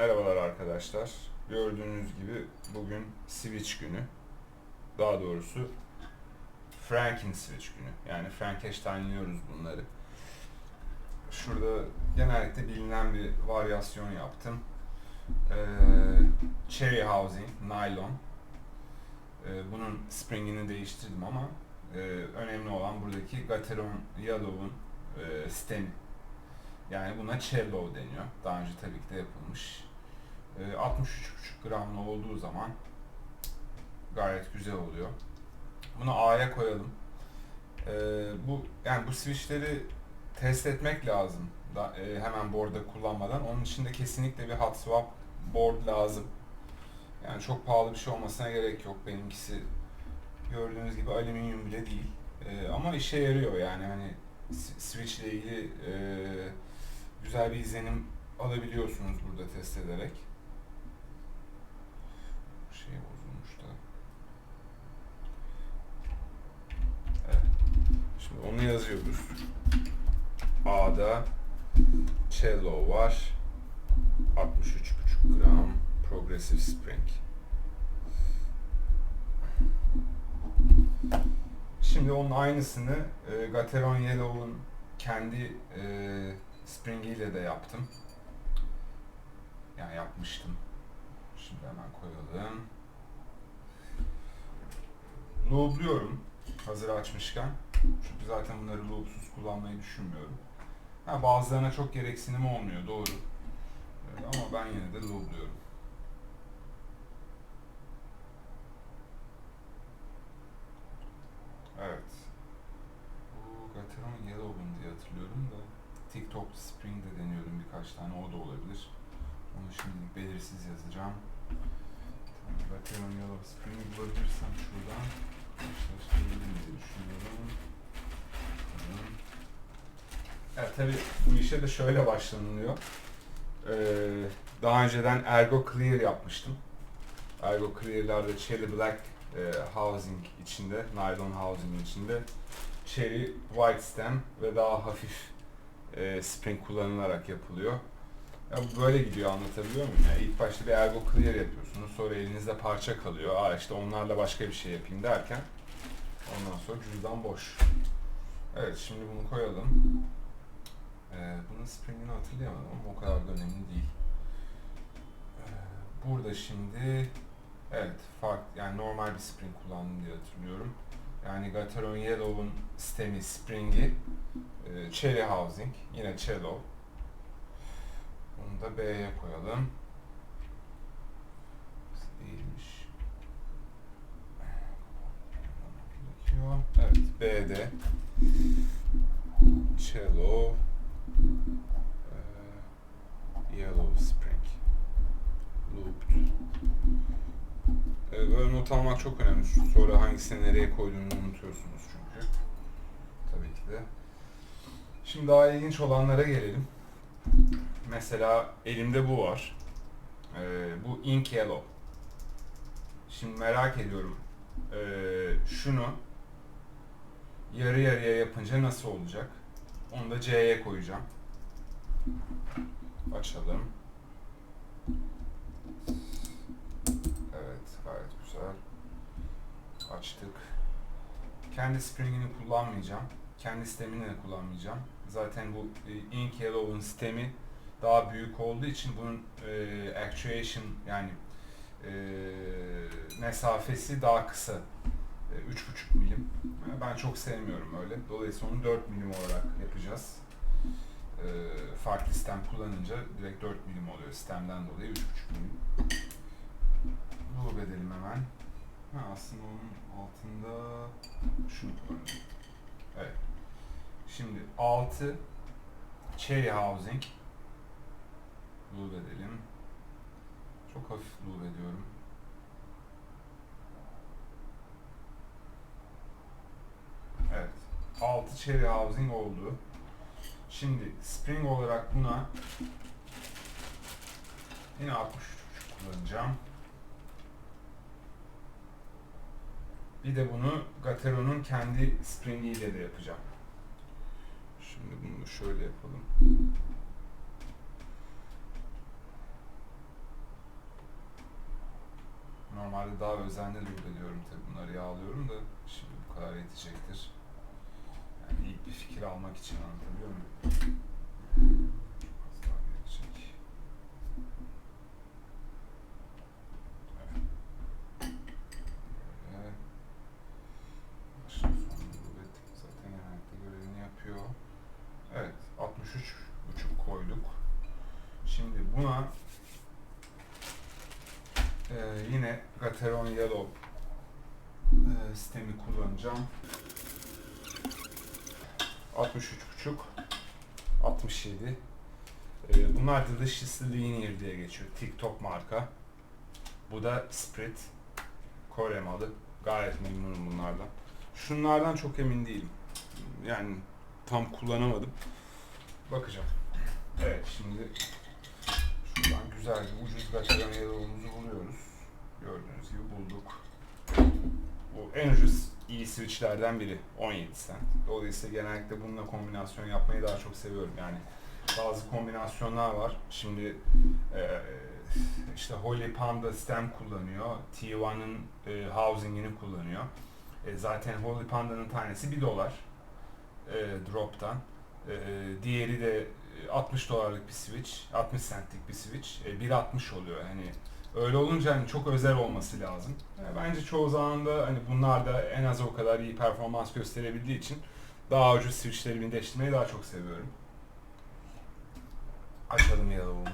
Merhabalar arkadaşlar. Gördüğünüz gibi bugün Switch günü. Daha doğrusu Franken Switch günü. Yani Frankenstein'liyoruz bunları. Şurada genellikle bilinen bir varyasyon yaptım. Cherry Housing, Nylon. Bunun springini değiştirdim ama önemli olan buradaki Gateron Yellow'un stem. Yani buna cello deniyor. Daha önce tabii ki de yapılmış. 63,5 gramlı olduğu zaman gayet güzel oluyor. Bunu A'ya koyalım. Bu switchleri test etmek lazım. Hemen board'da kullanmadan. Onun için de kesinlikle bir hot swap board lazım. Yani çok pahalı bir şey olmasına gerek yok. Benimkisi gördüğünüz gibi alüminyum bile değil. Ama işe yarıyor yani hani switch ile ilgili güzel bir izlenim alabiliyorsunuz burada test ederek. Şey bozulmuş da. Evet. Şimdi onu yazıyoruz. A'da cello var. 63,5 gram progressive spring. Şimdi onun aynısını Gateron Yellow'un kendi springiyle de yaptım. Yani yapmıştım. Şimdi hemen koyalım. Loopluyorum hazır açmışken. Çünkü zaten bunları loopsuz kullanmayı düşünmüyorum. Bazılarına çok gereksinim olmuyor, doğru. Ama ben yine de loopluyorum. Evet. Bu Gateron Yellow'un diye hatırlıyorum da TikTok Spring de deniyordum birkaç tane, o da olabilir. Onu şimdilik belirsiz yazacağım. Gateron Yellow Spring bulabilirsem şuradan karşılaştırabilirim diye düşünüyorum. Evet, tabii bu işe de şöyle başlanılıyor. Daha önceden Ergo Clear yapmıştım. Ergo Clear'larda Cherry Black housing içinde, nylon housing içinde Cherry White stem ve daha hafif spring kullanılarak yapılıyor. Ya bu böyle gidiyor, anlatabiliyor muyum? Yani ilk başta bir Ergo Clear yapıyorsunuz, sonra elinizde parça kalıyor. İşte onlarla başka bir şey yapayım derken ondan sonra cüzdan boş. Evet, şimdi bunu koyalım. Bunun springini hatırlayamadım ama o kadar da önemli değil. Burada şimdi evet yani normal bir spring kullandım diye hatırlıyorum. Yani Gateron Yellow'un stemi, springi, Cherry Housing, yine cello. Bunu da B'ye koyalım. Değilmiş. Evet, B'de cello, yellow spring, looped. Böyle not almak çok önemli. Sonra hangisini nereye koyduğunu unutuyorsunuz çünkü. Tabii ki de. Şimdi daha ilginç olanlara gelelim. Mesela elimde bu var. Bu ink yellow. Şimdi merak ediyorum. Şunu yarı yarıya yapınca nasıl olacak? Onu da C'ye koyacağım. Açalım. Evet, gayet güzel. Açtık. Kendi springini kullanmayacağım. Kendi stemini de kullanmayacağım. Zaten bu Ink Yellow'un stemi daha büyük olduğu için bunun actuation yani mesafesi daha kısa. 3,5 milim. Ben çok sevmiyorum öyle. Dolayısıyla onu 4 milim olarak yapacağız. Farklı stem kullanınca direkt 4 milim oluyor. Stemden dolayı 3,5 milim. Loop edelim hemen. Aslında onun altında şunu kullanalım. Evet. Şimdi 6 Cherry Housing loop edelim. Çok hafif loop ediyorum. Evet. 6 Cherry Housing oldu. Şimdi spring olarak buna yine 63,5 kullanacağım. Bir de bunu Gateron'un kendi springiyle de yapacağım. Şimdi bunu şöyle yapalım. Normalde daha özenli loop ediyorum tabii, bunları yağlıyorum da şimdi bu kadar yetecektir. Yani ilk bir fikir almak için, anlatabiliyor muyum? Az daha gelecek. Evet. Böyle. Başın sonunu loop ettik. Zaten genellikle görevini yapıyor. Evet, 63,5 koyduk. Şimdi buna yine Gateron Yellow sistemi kullanacağım. 63,5, 67. Bunlar Deliciously Linear diye geçiyor. TikTok marka. Bu da Sprit. Kore malı. Gayet memnunum bunlardan. Şunlardan çok emin değilim. Yani tam kullanamadım. Bakacağım. Evet, şimdi şuradan güzel bir ucuz Gateron Yellow'umuzu buluyoruz. Gördüğünüz gibi bulduk. Bu en ucuz iyi switchlerden biri. 17 cent. Dolayısıyla genellikle bununla kombinasyon yapmayı daha çok seviyorum. Yani bazı kombinasyonlar var. Şimdi işte Holy Panda stem kullanıyor. T1'ın housing'ini kullanıyor. Zaten Holy Panda'nın tanesi $1 drop'tan. Diğeri de $60 bir switch, 60 centlik bir switch. 1.60 oluyor. Hani öyle olunca hani çok özel olması lazım. Bence çoğu zaman da hani bunlar da en az o kadar iyi performans gösterebildiği için daha ucuz switchleri birleştirmeyi daha çok seviyorum. Açalım yalabumuzu.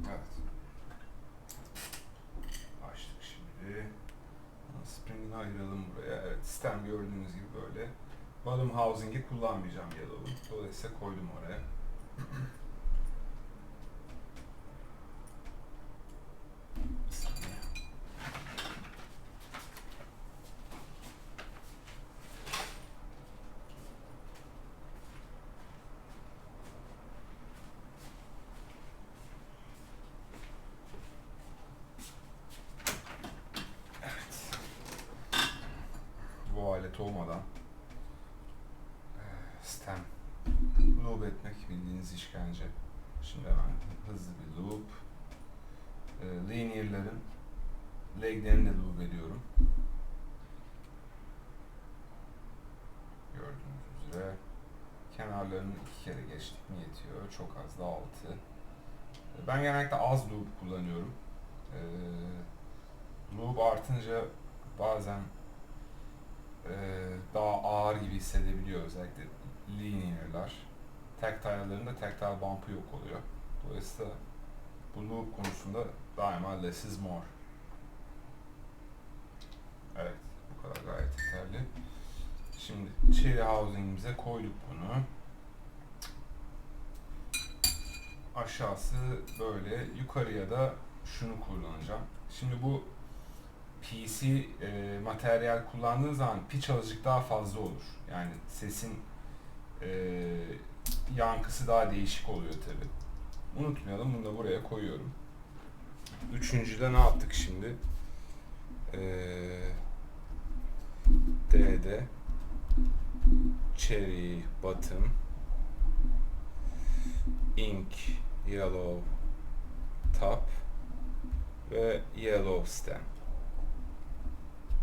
Evet. Açtık şimdi. Spring'ini ayıralım buraya. Evet, sistem gördüğünüz gibi böyle. Bottom housing'i kullanmayacağım yellow'u. Dolayısıyla koydum oraya. Bu alet olmadan stem loop etmek bildiğiniz işkence. Şimdi hemen hızlı bir loop. Linear'ların leglerini de loop ediyorum. Gördüğünüz üzere kenarlarını 2 kere geçtik mi yetiyor. Çok az da 6. Ben genellikle az loop kullanıyorum. Loop artınca bazen daha ağır gibi hissedebiliyor, özellikle linear'lar. Tactile'ların da tactile bump'ı yok oluyor. Dolayısıyla bu loop konusunda daima less is more. Evet, bu kadar gayet yeterli. Şimdi cherry housing'imize koyduk bunu. Aşağısı böyle, yukarıya da şunu kullanacağım. Şimdi bu PC materyal kullandığın zaman pitch azıcık daha fazla olur. Yani sesin yankısı daha değişik oluyor tabi. Unutmayalım, bunu da buraya koyuyorum. Üçüncüde ne yaptık şimdi? D'de cherry bottom, ink yellow top ve yellow stem.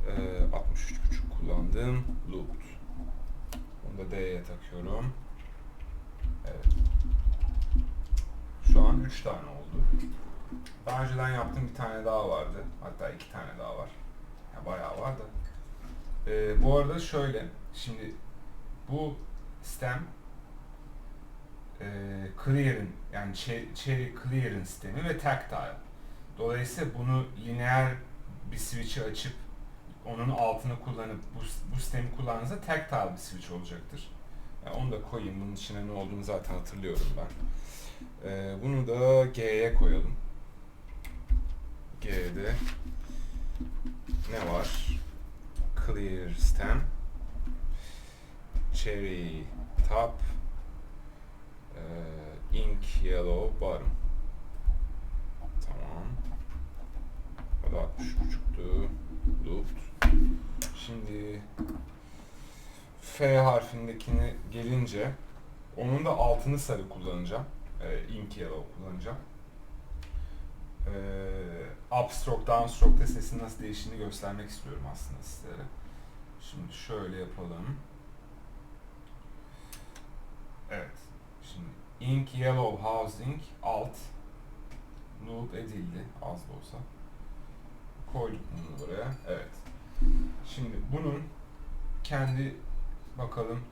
63,5 kullandığım loop. Bunu da D'ye takıyorum. Evet. Şu an 3 tane oldu. Daha önceden yaptığım bir tane daha vardı. Hatta 2 tane daha var. Ya bayağı var da. Bu arada şöyle. Şimdi bu stem Clear'ın, yani Cherry Clear'ın sistemi ve tactile. Dolayısıyla bunu lineer bir switch'i açıp onun altını kullanıp bu sistemi kullandığınızda tactile bir switch olacaktır. Yani onu da koyayım. Bunun içine ne olduğunu zaten hatırlıyorum ben. Bunu da G'ye koyalım. G'de ne var? Clear stem, cherry top, ink yellow bottom. Tamam. O da 60,5'tu. Loop. Şimdi F harfindekine gelince Onun da altını sarı kullanacağım. Ink Yellow kullanacağım. Upstroke, downstroke'da sesin nasıl değiştiğini göstermek istiyorum aslında sizlere. Şimdi şöyle yapalım. Evet. Şimdi Ink Yellow Housing alt loop edildi az da olsa. Koyduk bunu buraya. Evet. Şimdi bunun kendi bakalım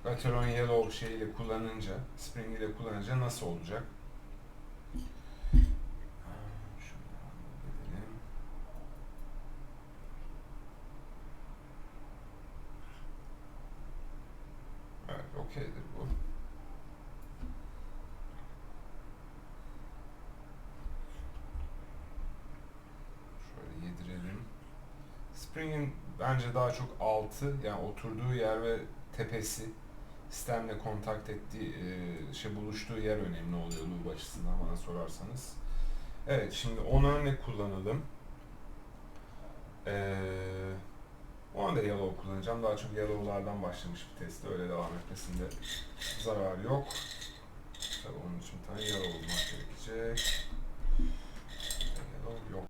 Gateron Yellow şeyiyle kullanınca, Spring ile kullanınca nasıl olacak? Evet, okeydir bu. Şöyle yedirelim. Spring'in bence daha çok altı, yani oturduğu yer ve tepesi, sistemle kontakt ettiği, buluştuğu yer önemli oluyor loop açısından bana sorarsanız. Evet, şimdi onu örnek kullanalım. Onu da yellow kullanacağım. Daha çok yellow'lardan başlamış bir testte. Öyle devam etmesinde zarar yok. Tabii onun için bir tane yellow olmak gerekecek. Yellow yok.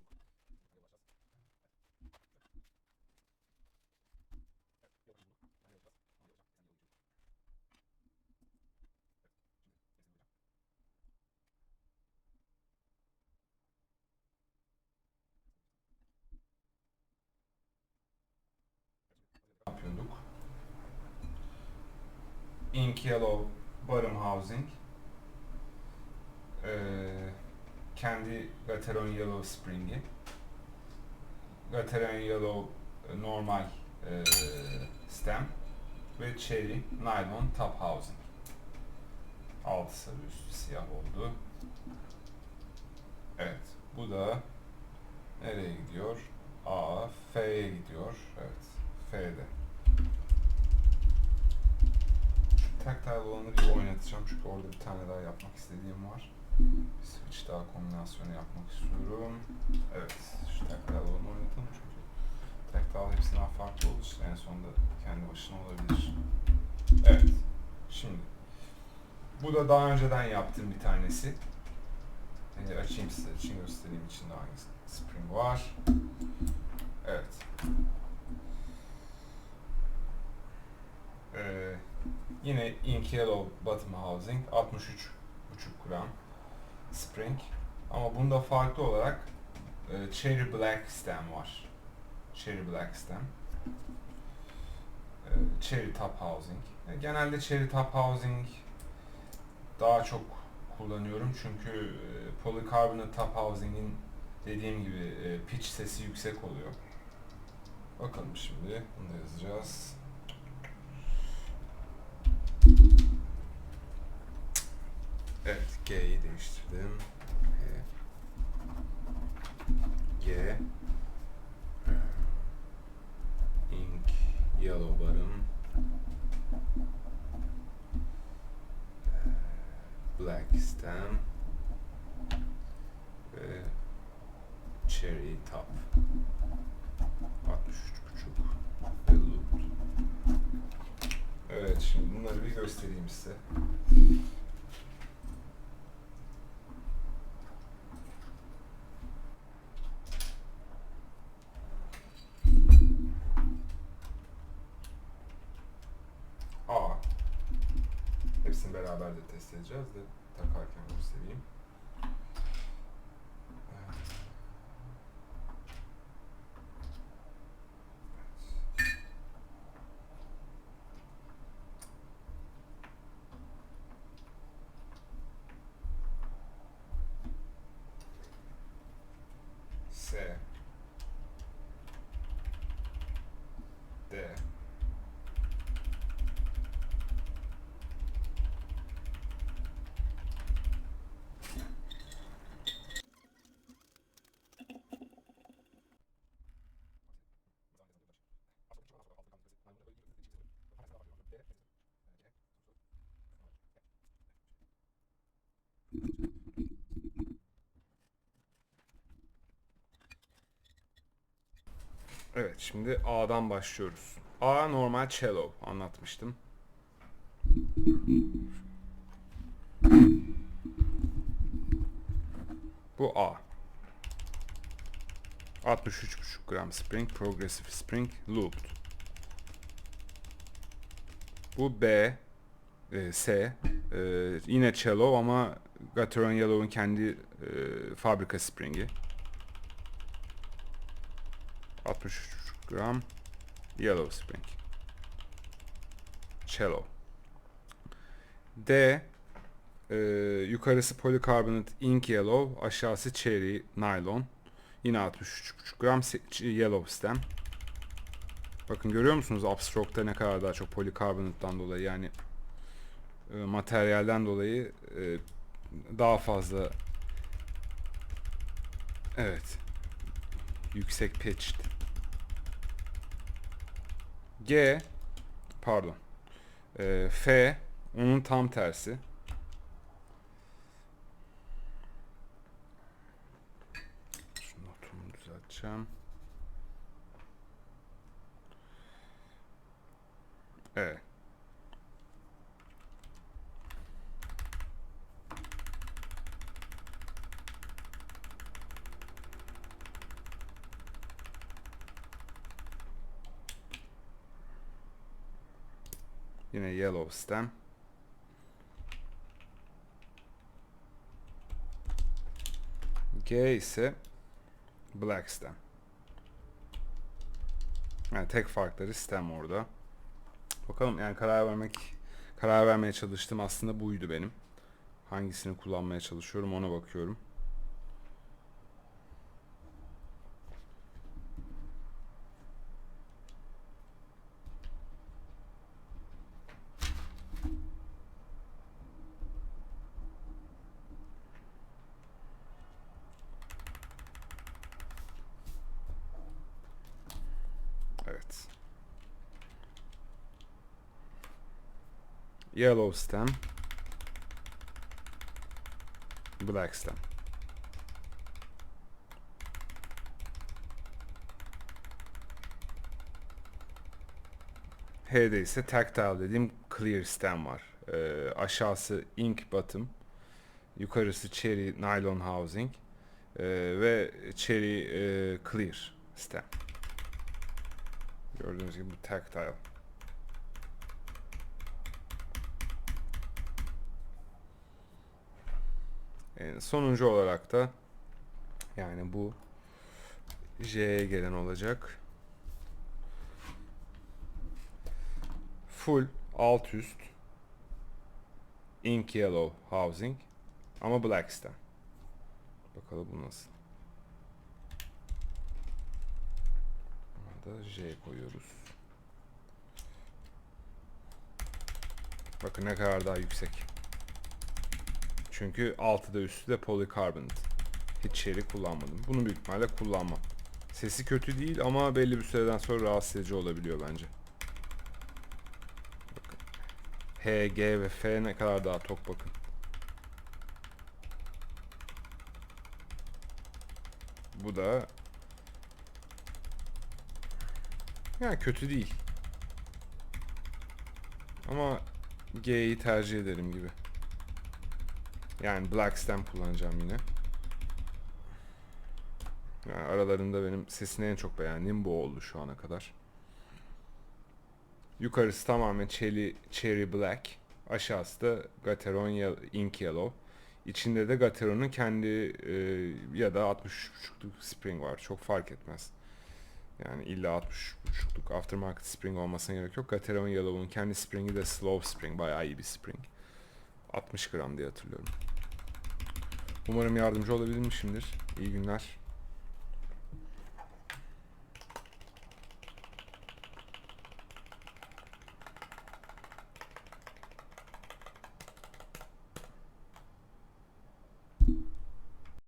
Ne yapıyorduk? Ink Yellow Bottom Housing. Kendi Gateron Yellow Spring'i. Gateron Yellow normal stem ve Cherry Nylon Top Housing. Altı sarı üstü siyah oldu. Evet. Bu da nereye gidiyor? A, F'ye gidiyor. Evet. F'de. Şu tactile olanı bir oynatacağım çünkü orada bir tane daha yapmak istediğim var. Bir switch daha kombinasyonu yapmak istiyorum. Evet. Şu tactile olanı oynatalım çünkü tactile hepsinden farklı olur. En sonunda kendi başına olabilir. Evet. Şimdi. Bu da daha önceden yaptığım bir tanesi. Açayım size için göstereyim içinde hangi spring var. Evet. Yine Ink Yellow Bottom Housing 63,5 gram spring. Ama bunda farklı olarak Cherry Black stem var. Cherry Black stem. Cherry Top Housing. Genelde Cherry Top Housing daha çok kullanıyorum çünkü polycarbonate top housing'in dediğim gibi pitch sesi yüksek oluyor. Bakalım şimdi bunu da yazacağız. Evet, G'yi değiştirdim. G Ink Yellow Bottom Black Stem ve Cherry Top 63,5 ve Loop. Evet, şimdi bunları bir göstereyim size. A. Hepsini beraber de test edeceğiz de takarken göstereyim. S. D. Evet, şimdi A'dan başlıyoruz. A normal cello anlatmıştım. Bu A. 63,5 gram spring, progressive spring, looped. Bu B, S. Yine cello ama Gateron Yellow'un kendi fabrika springi. 63 gram yellow spring. Cello. D, yukarısı polikarbonat ink yellow, aşağısı cherry nylon. Yine 63,5 gram yellow stem. Bakın görüyor musunuz upstroke'da ne kadar daha çok polikarbonattan dolayı, yani materyalden dolayı daha fazla, evet, yüksek pitched. G, pardon, F onun tam tersi. Şu notumu düzelteceğim. Evet. Yine yellow stem. G ise black stem. Yani tek farkları stem orada. Bakalım, yani karar vermeye çalıştım aslında buydu benim. Hangisini kullanmaya çalışıyorum ona bakıyorum. Evet. Yellow stem, black stem. H'de ise tactile dediğim clear stem var. Aşağısı ink bottom, yukarısı cherry nylon housing ve cherry clear stem. Gördüğünüz gibi bu tactile. Sonuncu olarak da, yani bu J'ye gelen olacak. Full alt üst ink yellow housing ama black stem. Bakalım bu nasıl. Burada J koyuyoruz. Bakın ne kadar daha yüksek. Çünkü altı da üstü de polikarbonat. Hiç cherry kullanmadım. Bunu büyük ihtimalle kullanmam. Sesi kötü değil ama belli bir süreden sonra rahatsız edici olabiliyor bence. Bakın. H, G ve F ne kadar daha tok bakın. Bu da yani kötü değil. Ama G'yi tercih ederim gibi. Yani black stem kullanacağım yine. Yani aralarında benim sesini en çok beğendiğim bu oldu şu ana kadar. Yukarısı tamamen cherry black. Aşağısı da Gateron ink yellow. İçinde de Gateron'un kendi ya da 63,5'luk spring var. Çok fark etmez. Yani illa 63,5'luk aftermarket spring olmasına gerek yok. Gateron Yellow'un kendi springi de slow spring. Bayağı iyi bir spring. 60 gram diye hatırlıyorum. Umarım yardımcı olabilmişimdir. İyi günler.